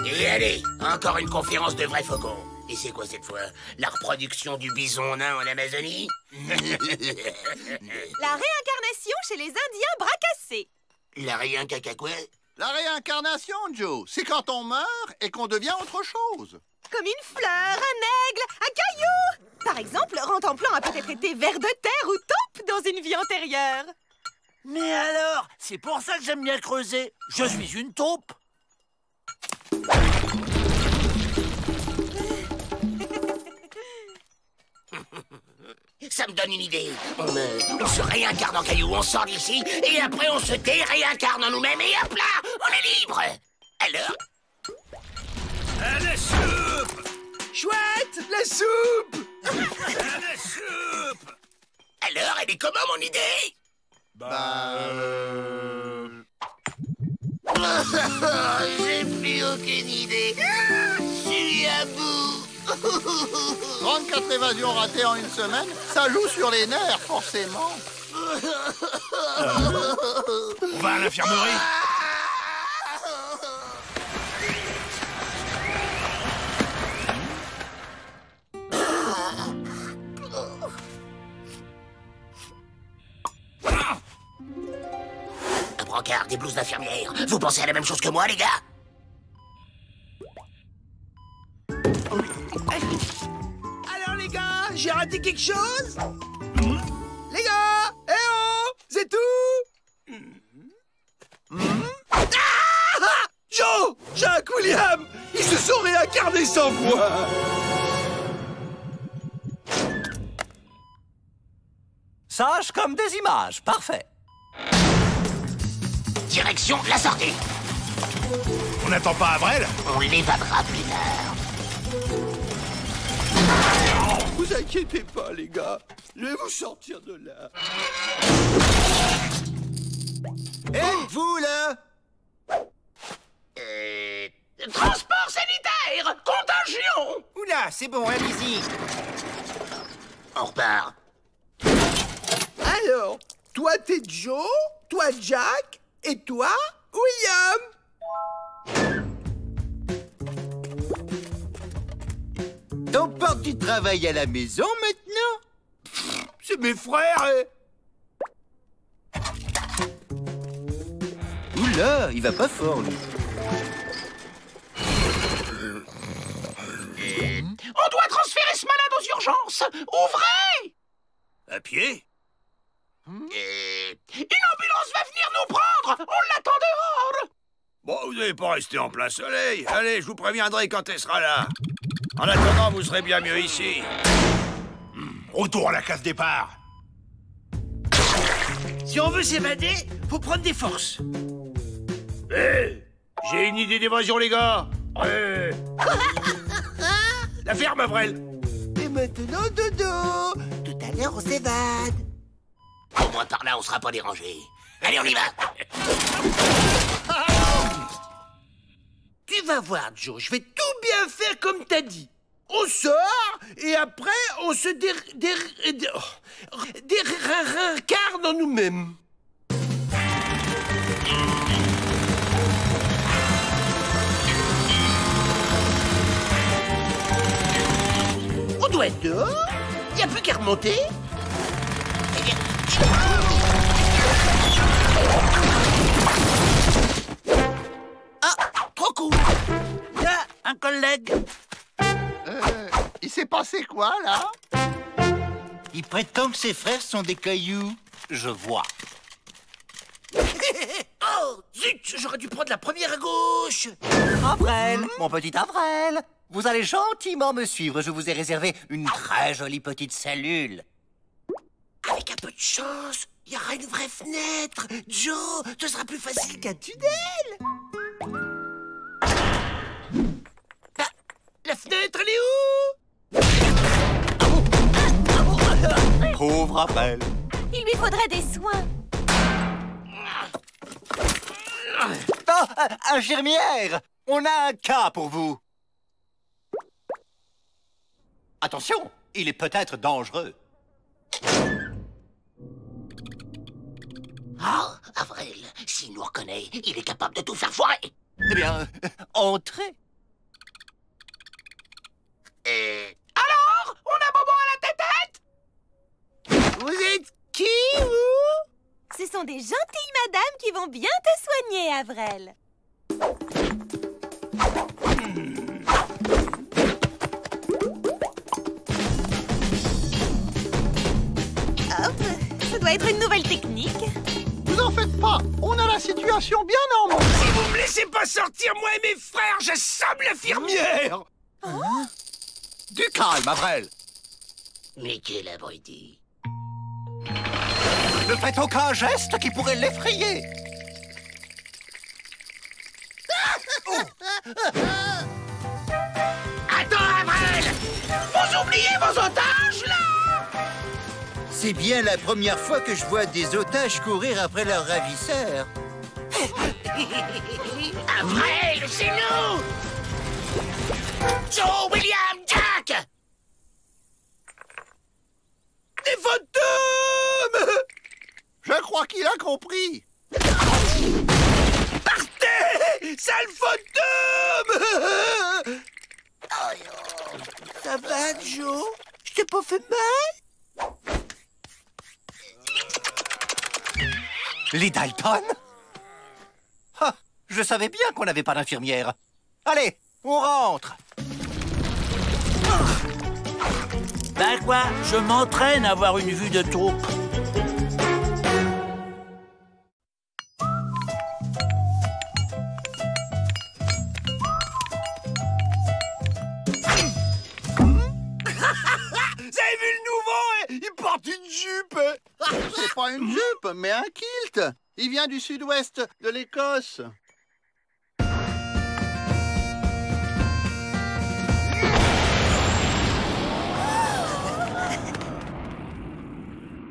Et allez, encore une conférence de vrais faucons. Et c'est quoi cette fois? La reproduction du bison nain en Amazonie? La réincarnation chez les Indiens bracassés. La rien caca quoi? La réincarnation, Joe, c'est quand on meurt et qu'on devient autre chose. Comme une fleur, un aigle, un caillou. Par exemple, Rentemplant a peut-être été ver de terre ou taupe dans une vie antérieure. Mais alors, c'est pour ça que j'aime bien creuser. Je suis une taupe. Ça me donne une idée. On se réincarne en caillou, on sort d'ici, et après on se déréincarne en nous-mêmes, et hop là, on est libre. Alors? La soupe! Chouette, la soupe! La soupe! Alors, elle est comment mon idée? J'ai plus aucune idée. Je suis à bout. 34 évasions ratées en une semaine, ça joue sur les nerfs, forcément. On va à l'infirmerie. Un brancard, des blouses d'infirmière. Vous pensez à la même chose que moi, les gars? Alors les gars, j'ai raté quelque chose? Les gars, eh oh, c'est tout? Ah! Joe, Jacques, William, ils se sont réincarnés sans moi. Sage comme des images, parfait. Direction la sortie. On n'attend pas Avril? On l'évadera plus tard. Vous inquiétez pas, les gars. Je vais vous sortir de là. Êtes-vous là? Transport sanitaire! Contagion! Oula, c'est bon, allez-y. On repart. Alors, toi t'es Joe, toi Jack, et toi William. T'emportes du travail à la maison maintenant? C'est mes frères, Oula, il va pas fort, lui. On doit transférer ce malade aux urgences! Ouvrez! À pied? Une ambulance va venir nous prendre! On l'attend dehors! Bon, vous n'allez pas rester en plein soleil. Allez, je vous préviendrai quand elle sera là. En attendant, vous serez bien mieux ici. Retour à la case départ. Si on veut s'évader, faut prendre des forces. Hé, j'ai une idée d'évasion, les gars. Hé. La ferme, Avril. Et maintenant, dodo. Tout à l'heure, on s'évade. Au moins par là, on sera pas dérangé. Allez, on y va! Tu vas voir, Joe, je vais tout bien faire comme t'as dit. On sort, et après, on se réincarne en nous-mêmes. On doit être dehors. Il n'y a plus qu'à remonter. Trop cool! Là, un collègue. Il s'est passé quoi, là? Il prétend que ses frères sont des cailloux. Je vois. Oh, zut, j'aurais dû prendre la première à gauche. Avril, mon petit Avril, vous allez gentiment me suivre. Je vous ai réservé une très jolie petite cellule. Avec un peu de chance, il y aura une vraie fenêtre. Joe, ce sera plus facile qu'un tunnel. Ah, la fenêtre, elle est où? Pauvre Avril. Il lui faudrait des soins. Oh, infirmière, on a un cas pour vous. Attention, il est peut-être dangereux. Ah, Avril, s'il nous reconnaît, il est capable de tout faire foirer. Eh bien, entrez. Alors, on a Bobo à la tête-tête? Vous êtes qui, vous? Ce sont des gentilles madames qui vont bien te soigner, Avrel. Hop, ça doit être une nouvelle technique. Vous en faites pas, on a la situation bien en main. Si vous me laissez pas sortir, moi et mes frères, je somme l'infirmière. Du calme, Avrel. Mais quel abruti. Ne faites aucun geste qui pourrait l'effrayer. Attends, Avrel! Vous oubliez vos otages, là? C'est bien la première fois que je vois des otages courir après leurs ravisseurs. Avrel, c'est nous! Joe, William, Jack! Des fantômes! Je crois qu'il a compris. Partez! Sale fantôme! Ça va, Joe? Je t'ai pas fait mal? Les Dalton? Ah, je savais bien qu'on n'avait pas d'infirmière. Allez, on rentre. Ben quoi, je m'entraîne à avoir une vue de troupe. Vous avez vu le nouveau, hein? Il porte une jupe! C'est pas une jupe, mais un kilt. Il vient du sud-ouest de l'Écosse.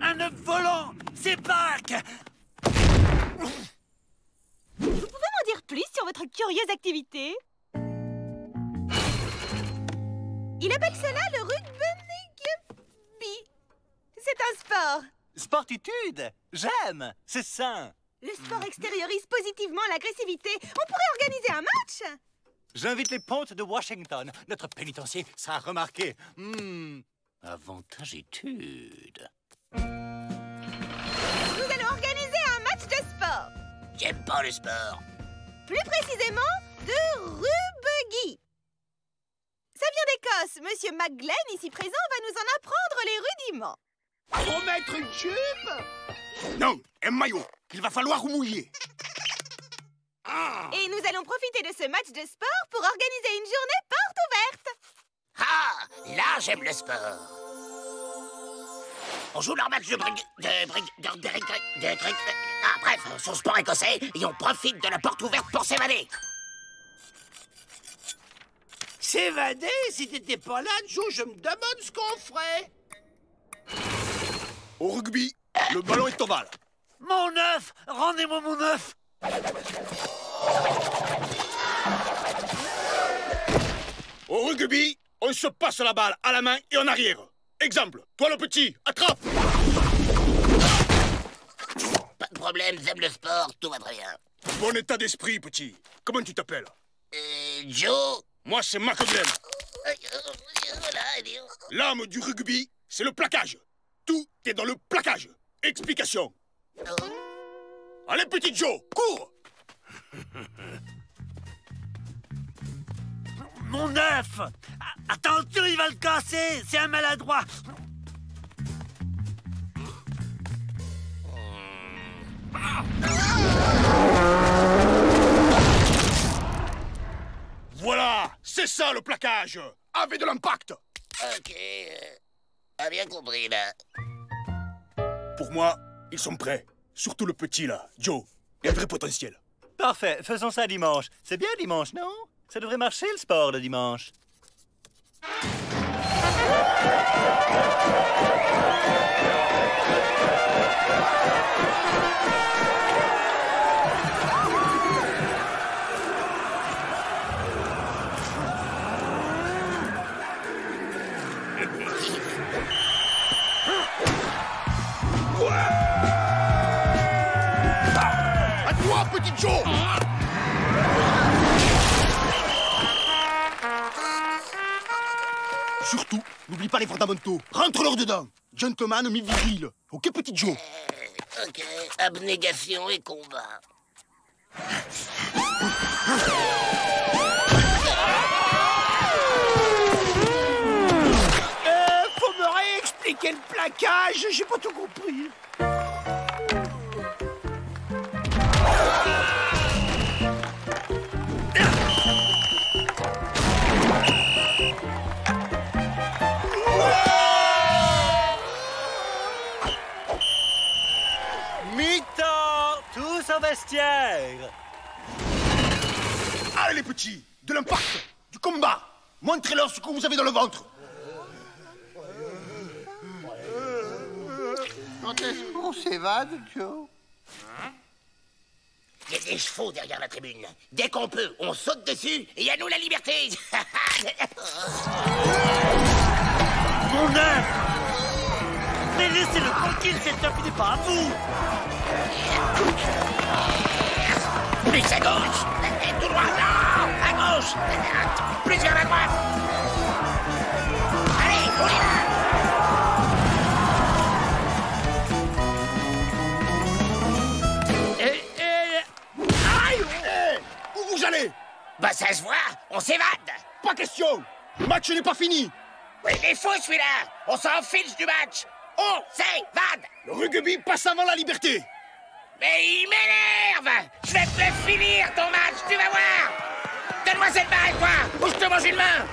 Un œuf volant, c'est Pâques. Vous pouvez m'en dire plus sur votre curieuse activité? Il appelle cela le rugby. C'est un sport. Sportitude, j'aime, c'est sain. Le sport extériorise positivement l'agressivité. On pourrait organiser un match. J'invite les pontes de Washington. Notre pénitencier sera remarqué. Avantage étude. Nous allons organiser un match de sport. J'aime pas le sport. Plus précisément, de rugby. Ça vient d'Écosse. Monsieur McGlenn, ici présent, va nous en apprendre les rudiments. Faut mettre une jupe? Non, un maillot qu'il va falloir mouiller. Et nous allons profiter de ce match de sport pour organiser une journée porte ouverte. Ah, là, j'aime le sport. On joue leur match de bref, son sport écossais, et on profite de la porte ouverte pour s'évader. S'évader? Si t'étais pas là, Joe, je me demande ce qu'on ferait. Au rugby, le ballon est ovale. Mon œuf, rendez-moi mon œuf. Au rugby, on se passe la balle à la main et en arrière. Exemple, toi le petit, attrape. Pas de problème, j'aime le sport, tout va très bien. Bon état d'esprit, petit. Comment tu t'appelles? Joe? Moi, c'est McGlenn. L'âme du rugby, c'est le plaquage. Tout est dans le plaquage. Explication. Allez, petit Joe, cours. Mon œuf. Attention, il va le casser. C'est un maladroit. Voilà, c'est ça le plaquage. Avec de l'impact. Ok, a bien compris, là. Pour moi, ils sont prêts. Surtout le petit, là, Joe. Il a un vrai potentiel. Parfait, faisons ça dimanche. C'est bien dimanche, non? Ça devrait marcher le sport le dimanche. À toi, petit Joe. surtout, n'oublie pas les fondamentaux. Rentre-leur dedans. Gentleman mi-viril. Ok, petit Joe? Ok, abnégation et combat. Faut me réexpliquer le plaquage, j'ai pas tout compris. Mi-temps, tous au vestiaire. Allez les petits, de l'impact, du combat. Montrez-leur ce que vous avez dans le ventre. Quand est-ce qu'on s'évade, Joe? Il y a des chevaux derrière la tribune. Dès qu'on peut, on saute dessus et à nous la liberté. Mon œuvre. Mais laissez-le tranquille, cet œuf n'est pas à vous. Plus à gauche. Tout droit, non. À gauche. Plus vers la droite. Allez, on y va. Aïe! Où vous allez? Bah ça se voit, on s'évade. Pas question. Le match n'est pas fini. Oui, il est fou celui-là. On s'en fiche du match. On s'évade. Le rugby passe avant la liberté. Mais il m'énerve. Je vais te le finir ton match, tu vas voir. Donne-moi cette balle, toi, ou je te mange une main.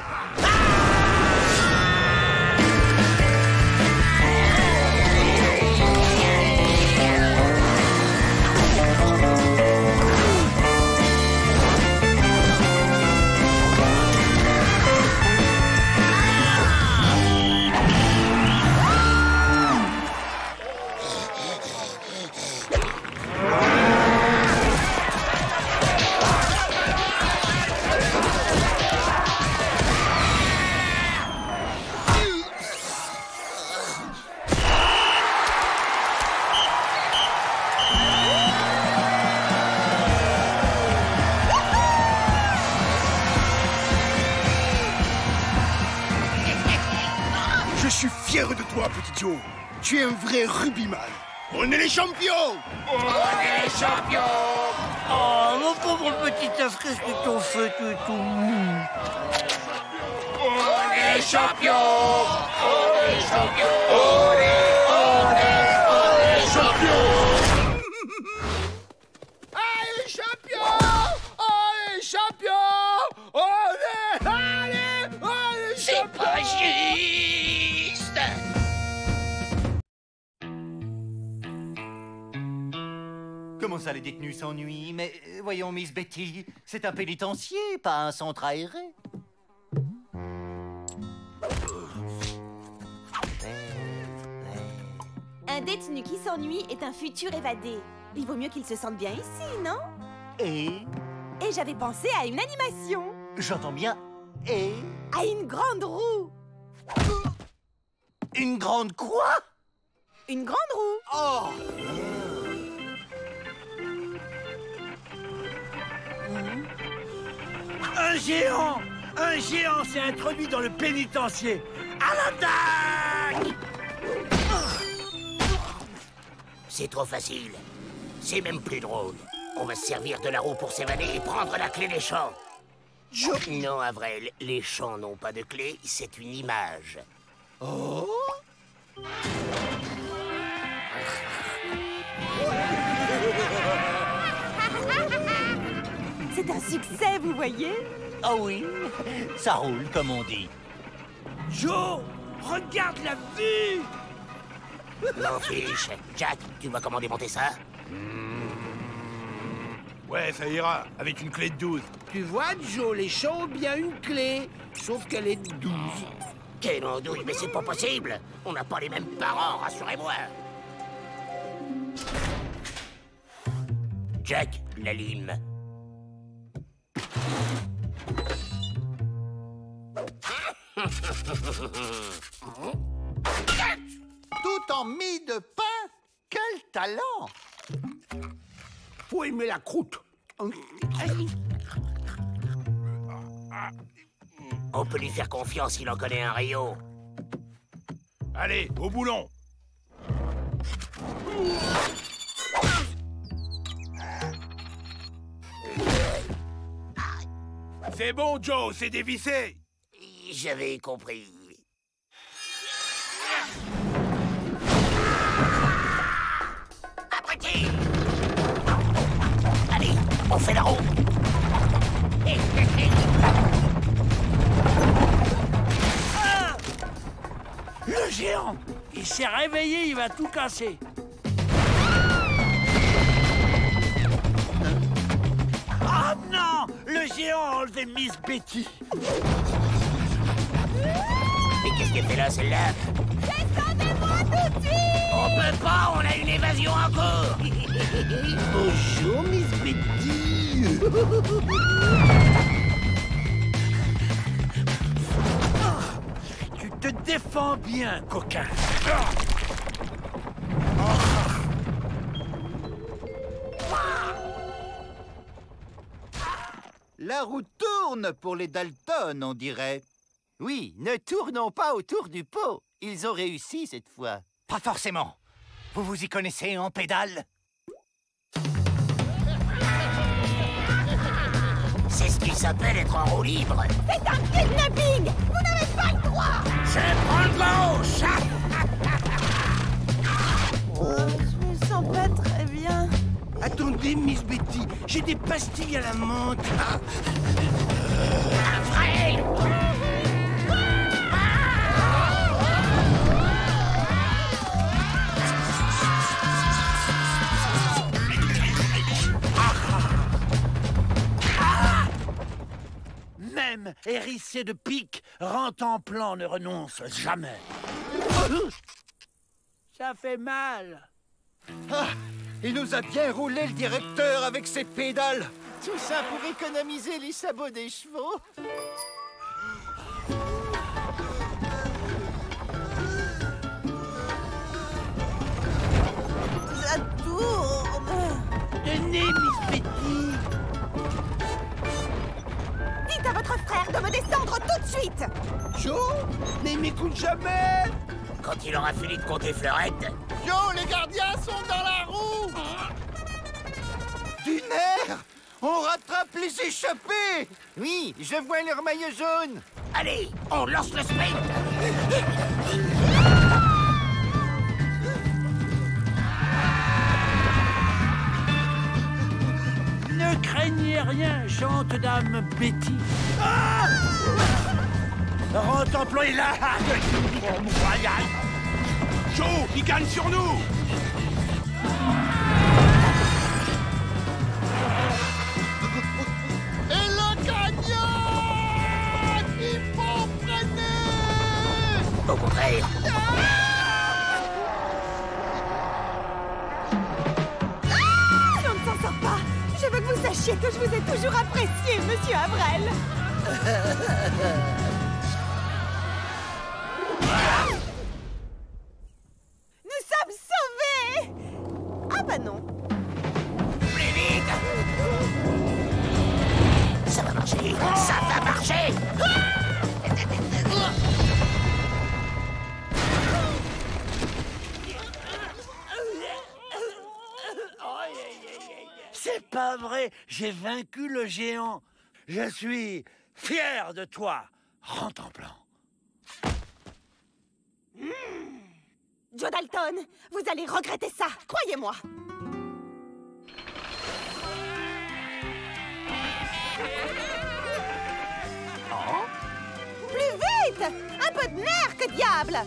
Je suis fier de toi, petit Joe. Tu es un vrai rugbyman. On est les champions. On est les champions. Oh, mon pauvre petit œuf, qu'est-ce que t'en fais, tu es tout mou. On est les champions. On est les champions. On est champions. Allez, champions. Allez, champions. Allez, C'est champions. pas juste. Comment ça, les détenus s'ennuient? Mais voyons, Miss Betty, c'est un pénitencier, pas un centre aéré. Un détenu qui s'ennuie est un futur évadé. Il vaut mieux qu'il se sente bien ici, non? Et Et j'avais pensé à une animation. j'entends bien. Et À une grande roue. une grande quoi? Une grande roue. Oh! Un géant! Un géant s'est introduit dans le pénitencier! À l'attaque! C'est trop facile. C'est même plus drôle. On va se servir de la roue pour s'évader et prendre la clé des champs. Non, Avril, les champs n'ont pas de clé, c'est une image. C'est un succès, vous voyez? Ah oui, ça roule, comme on dit. Joe! Regarde la vue! M'en fiche. Jack, tu vois comment démonter ça? Ouais, ça ira, avec une clé de 12. Tu vois, Joe, les champs ont bien une clé, sauf qu'elle est de 12. Quelle andouille, mais c'est pas possible. On n'a pas les mêmes parents, rassurez-moi. Jack, la lime. Tout en mie de pain? Quel talent! Faut aimer la croûte. On peut lui faire confiance, il en connaît un rayon. Allez, au boulon. C'est bon, Joe, c'est dévissé. J'avais compris. Abruti! Allez, on fait la roue. Ah! Le géant! Il s'est réveillé, il va tout casser. Ah non! Le géant a enlevé Miss Betty. Mais qu'est-ce qu'elle fait là, celle-là? Descendez-moi tout de suite! On peut pas, on a une évasion en cours. Bonjour, Miss Betty. Tu te défends bien, coquin. La roue tourne pour les Dalton, on dirait. Oui, ne tournons pas autour du pot. Ils ont réussi cette fois. Pas forcément. Vous vous y connaissez en pédale? C'est ce qui s'appelle être en roue libre. C'est un kidnapping! Vous n'avez pas le droit! Je prends le gauche. Je me sens pas très bien. Attendez, Miss Betty, j'ai des pastilles à la menthe. Raphaël! Même hérissé de pique, Rantanplan ne renonce jamais. Ça fait mal. Ah, il nous a bien roulé le directeur avec ses pédales. Tout ça pour économiser les sabots des chevaux. Ça tourne. Tenez, Miss Betty. Dites à votre frère de me descendre tout de suite! Joe? Mais il m'écoute jamais. Quand il aura fini de compter fleurette. Joe, les gardiens sont dans la roue. Du nerf! On rattrape les échappés! Oui, je vois leur maillot jaune. Allez, on lance le sprint. Ne craignez rien, chante dame Betty. Ah! Rantanplan est là. Joe, il gagne sur nous. Et le gagnant! Il faut freiner! Au contraire. Si on ne s'en sort pas, je veux que vous sachiez que je vous ai toujours apprécié, Monsieur Avrel. Nous sommes sauvés! Ah bah non. Plus vite. Ça va marcher. Ça va marcher. C'est pas vrai, j'ai vaincu le géant. Je suis fier de toi, Rantanplan. Joe Dalton, vous allez regretter ça, croyez-moi. Plus vite! Un peu de nerf, que diable!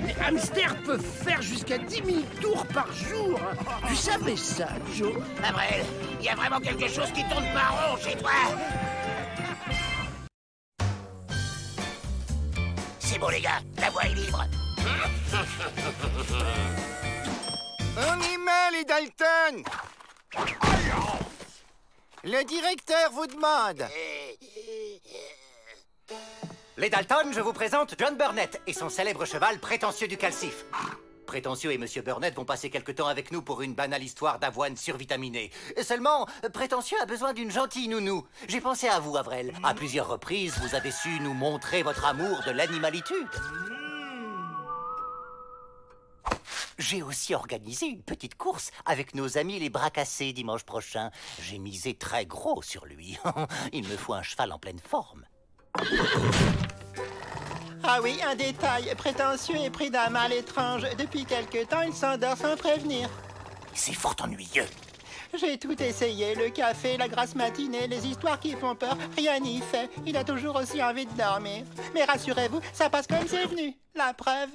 Les hamsters peuvent faire jusqu'à 10 000 tours par jour. Tu savais ça, Joe? Avril, il y a vraiment quelque chose qui tourne pas rond chez toi. C'est bon, les gars, la voie est libre. On y met les Dalton. Le directeur vous demande. Les Dalton, je vous présente John Burnett et son célèbre cheval prétentieux du calcif. Prétentieux et Monsieur Burnett vont passer quelque temps avec nous pour une banale histoire d'avoine survitaminée. Seulement, Prétentieux a besoin d'une gentille nounou. J'ai pensé à vous, Avrel. À plusieurs reprises, vous avez su nous montrer votre amour de l'animalitude. J'ai aussi organisé une petite course avec nos amis les bras cassés dimanche prochain. J'ai misé très gros sur lui. Il me faut un cheval en pleine forme. Ah oui, un détail. Prétentieux est pris d'un mal étrange. Depuis quelque temps, il s'endort sans prévenir. C'est fort ennuyeux. J'ai tout essayé. Le café, la grasse matinée, les histoires qui font peur. Rien n'y fait. Il a toujours aussi envie de dormir. Mais rassurez-vous, ça passe comme c'est venu. La preuve.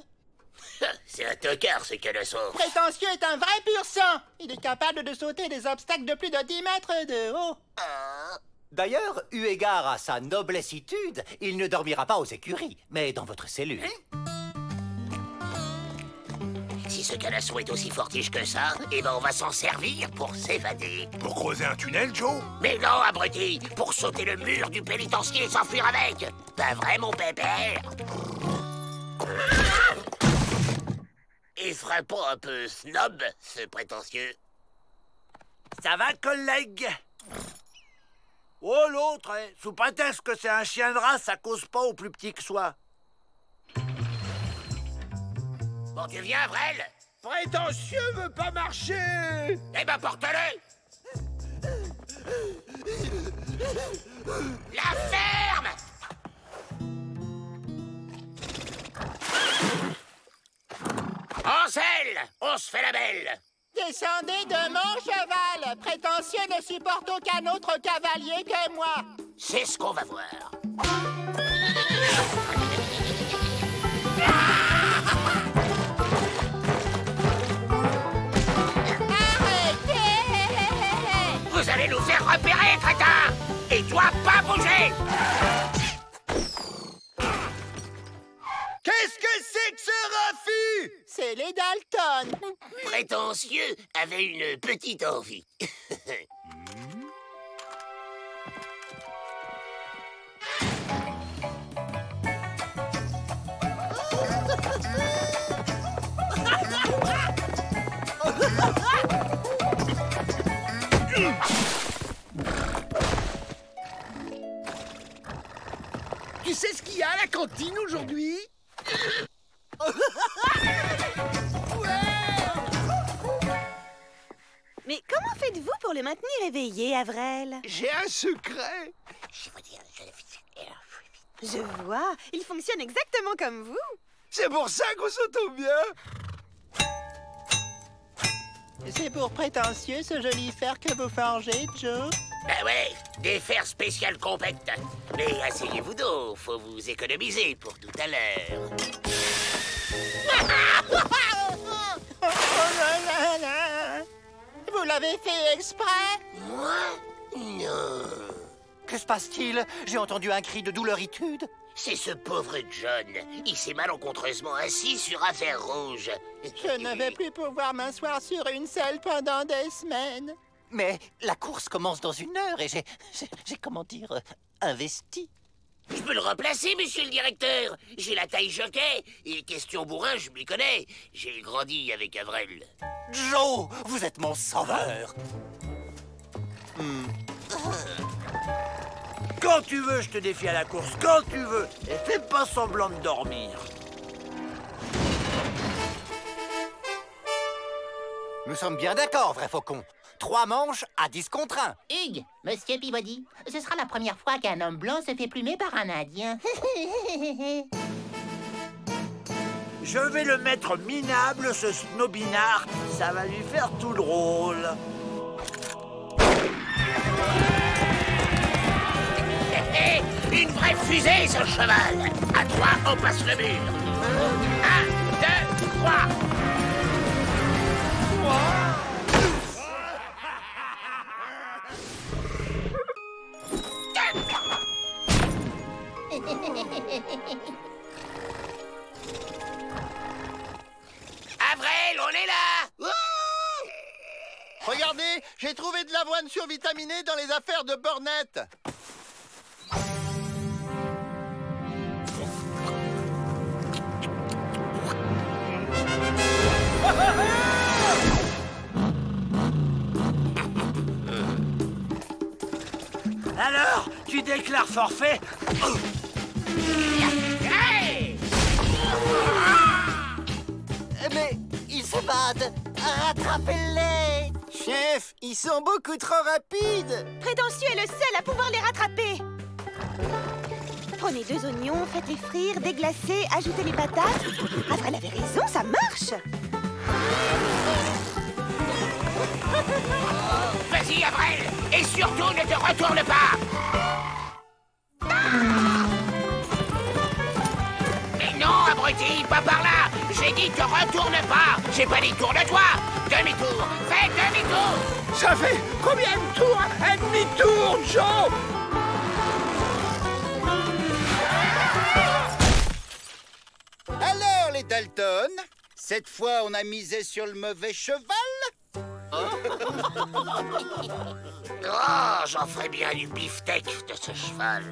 C'est un tocard, ce colosso. Prétentieux est un vrai pur sang. Il est capable de sauter des obstacles de plus de 10 mètres de haut. D'ailleurs, eu égard à sa noblessitude, il ne dormira pas aux écuries, mais dans votre cellule. Si ce colosso est aussi fortiche que ça, eh ben on va s'en servir pour s'évader. Pour creuser un tunnel, Joe? Mais non, abruti, pour sauter le mur du pénitencier et s'enfuir avec. Pas vrai, mon pépère? Il ferait pas un peu snob, ce prétentieux? Ça va, collègue? Oh, l'autre, hein, sous prétexte que c'est un chien de race, ça cause pas au plus petit que soi. Bon, tu viens, Avrel? Prétentieux veut pas marcher. Eh ben, porte-le! La ferme! Ansel, on se fait la belle! Descendez de mon cheval. Prétentieux ne supporte aucun autre cavalier que moi. C'est ce qu'on va voir. Arrêtez! Vous allez nous faire repérer, crétin! Et toi, pas bouger! Qu'est-ce que c'est que ce refus? C'est les Dalton. Prétentieux avait une petite envie. Tu sais ce qu'il y a à la cantine aujourd'hui? Mais comment faites-vous pour le maintenir éveillé, Avrel? J'ai un secret. Je veux dire, Je vois, il fonctionne exactement comme vous. C'est pour ça qu'on s'entend bien. C'est pour Prétentieux ce joli fer que vous forgez, Joe. Ben ouais, des fers spéciales compacts. Mais asseyez-vous donc, faut vous économiser pour tout à l'heure. Vous l'avez fait exprès? Moi? Non. Que se passe-t-il? J'ai entendu un cri de douleur-itude. C'est ce pauvre John. Il s'est malencontreusement assis sur un fer rouge. Je ne vais plus pouvoir m'asseoir sur une selle pendant des semaines. Mais la course commence dans 1 heure et j'ai comment dire, investi. Je peux le remplacer, monsieur le directeur. J'ai la taille jockey. Et question bourrin, je m'y connais. J'ai grandi avec Avrel. Joe, vous êtes mon sauveur. Quand tu veux, je te défie à la course, quand tu veux. Et fais pas semblant de dormir. Nous sommes bien d'accord, vrai faucon. 3 manches à 10 contre 1. Hugues, Monsieur Peabody, ce sera la première fois qu'un homme blanc se fait plumer par un Indien. Je vais le mettre minable, ce snobinard. Ça va lui faire tout drôle. Une vraie fusée, ce cheval. À 3, on passe le mur. 1, 2, 3. Avrel, on est là. Regardez, j'ai trouvé de l'avoine survitaminée dans les affaires de Burnett. Alors, tu déclares forfait? Mais ils se battent. Rattrapez-les. Chef, ils sont beaucoup trop rapides. Prétentieux est le seul à pouvoir les rattraper. Prenez 2 oignons, faites-les frire, déglacer, ajoutez les patates. Avril avait raison, ça marche. Vas-y, Avril! Et surtout, ne te retourne pas! Mais non, abruti, pas par là! J'ai dit te retourne pas! J'ai pas dit tourne-toi! Demi-tour! Fais demi-tour! Ça fait combien de tours? Un demi-tour, Joe? Alors, les Dalton, cette fois, on a misé sur le mauvais cheval? Oh, j'en ferais bien du beefsteak de ce cheval.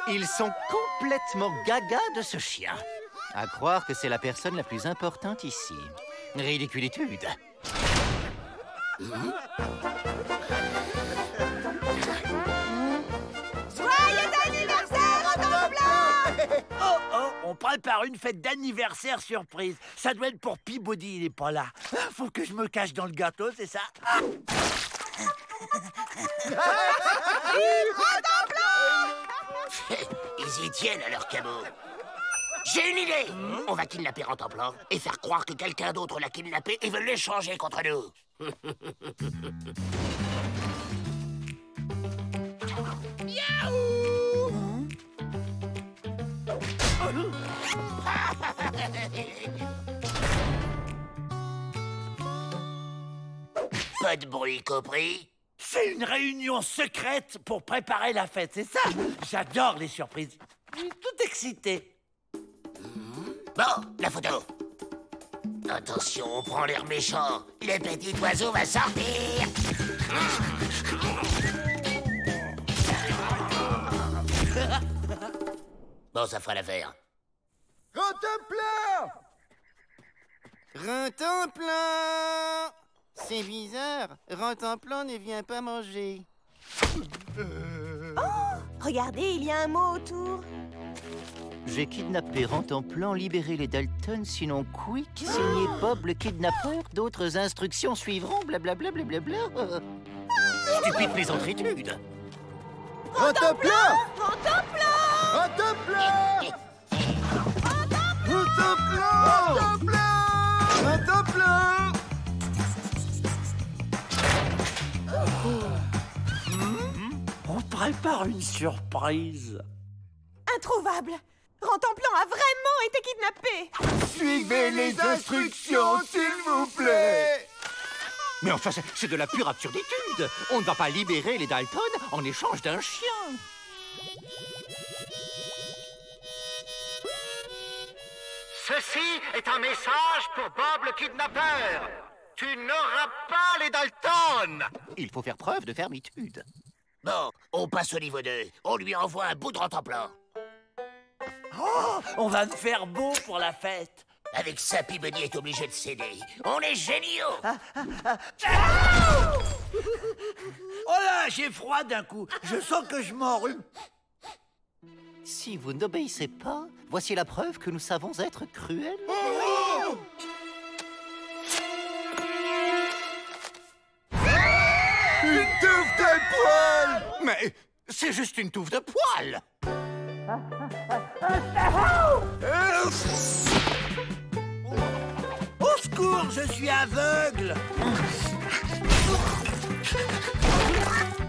Ils sont complètement gaga de ce chien. À croire que c'est la personne la plus importante ici. Ridiculitude. Oh, on prépare une fête d'anniversaire surprise. Ça doit être pour Peabody, il est pas là. Faut que je me cache dans le gâteau, c'est ça? Ils y tiennent à leur cabot. J'ai une idée! On va kidnapper Rentemplant et faire croire que quelqu'un d'autre l'a kidnappé et veut l'échanger contre nous. Pas de bruit compris? C'est une réunion secrète pour préparer la fête, c'est ça? J'adore les surprises. Je suis tout excité. Bon, la photo. Attention, on prend l'air méchant. Le petit oiseau va sortir. Bon, ça fera l'affaire. Rentemplant! Rentemplant! C'est bizarre, Rentemplant ne vient pas manger. Regardez, il y a un mot autour. J'ai kidnappé Rentemplant, libéré les Dalton, sinon quick, signé Bob le kidnappeur, d'autres instructions suivront, blablabla, blablabla. Stupide plaisantritude. Rentemplant! Rentemplant! Rentemplant! Rentemplant! Rentemplant! On prépare une surprise. Introuvable! Rentemplant a vraiment été kidnappé! Suivez les instructions, s'il vous plaît! Mais enfin, c'est de la pure absurditude. On ne va pas libérer les Dalton en échange d'un chien. Ceci est un message pour Bob le kidnappeur. Tu n'auras pas les Dalton. Il faut faire preuve de fermitude. Bon, on passe au niveau 2. On lui envoie un bout de Rentemplant. Oh, on va me faire beau pour la fête. Avec ça, Peabody est obligé de céder. On est géniaux! Oh là, j'ai froid d'un coup. Je sens que je m'enrhume. Si vous n'obéissez pas, voici la preuve que nous savons être cruels. Une touffe de poils! Mais c'est juste une touffe de poils. Au secours, je suis aveugle.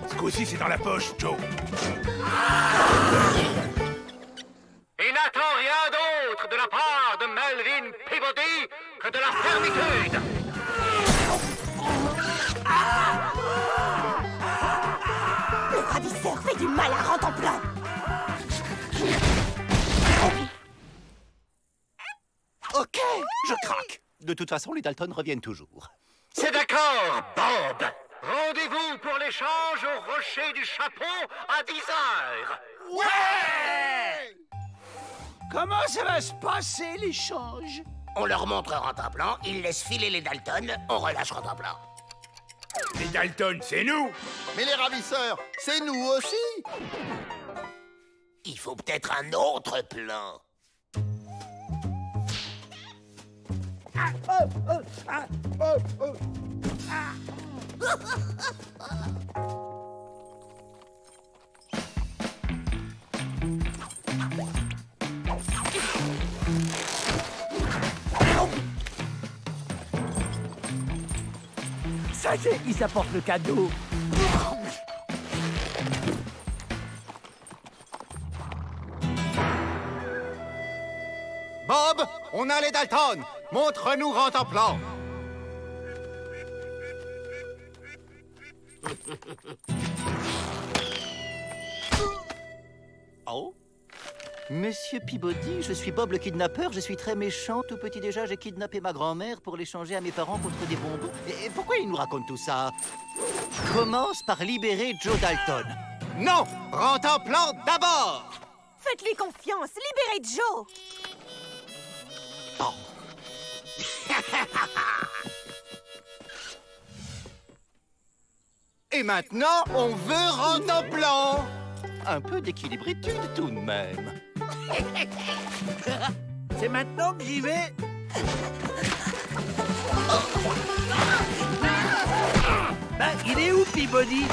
Ce coup-ci, c'est dans la poche, Joe. Il n'attend rien d'autre de la part de Melvin Peabody que de la fermetude. Le ravisseur fait du mal à Rentemplant! Ok, je craque. De toute façon, les Dalton reviennent toujours. C'est d'accord, Bob. Rendez-vous pour l'échange au Rocher du Chapeau à 10 heures. Ouais! Comment ça va se passer, l'échange? On leur montre Rantaplan, ils laissent filer les Dalton, on relâche Rantaplan. Les Dalton, c'est nous! Mais les ravisseurs, c'est nous aussi! Il faut peut-être un autre plan. Ça y est, ils apportent le cadeau. Bob, on a les Dalton. Montre-nous Rantaplan. Oh? Monsieur Peabody, je suis Bob le kidnappeur, je suis très méchant. Tout petit déjà, j'ai kidnappé ma grand-mère pour l'échanger à mes parents contre des bonbons. Et pourquoi il nous raconte tout ça? Commence par libérer Joe Dalton. Non! Rantaplan d'abord! Faites-lui confiance, libérez Joe. Oh. Et maintenant, on veut Rantaplan. Un peu d'équilibritude tout de même. C'est maintenant que j'y vais. Ben, il est où, Peabody?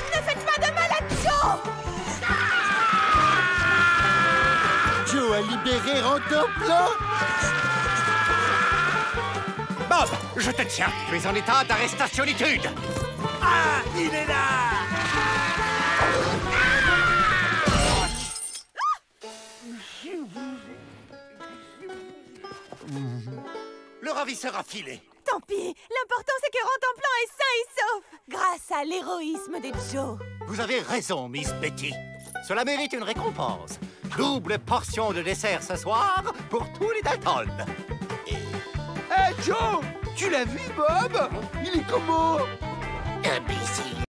Ne faites pas de mal à Joe. Joe a libéré Rantaplan. Bob, je te tiens. Tu es en état d'arrestationitude. Ah, il est là. Le ravisseur a filé. Tant pis, l'important c'est que Rantaplan est sain et sauf, grâce à l'héroïsme de Joe. Vous avez raison, Miss Betty. Cela mérite une récompense. Double portion de dessert ce soir pour tous les Dalton. Hé, Joe, tu l'as vu, Bob? Il est comment? Imbécile.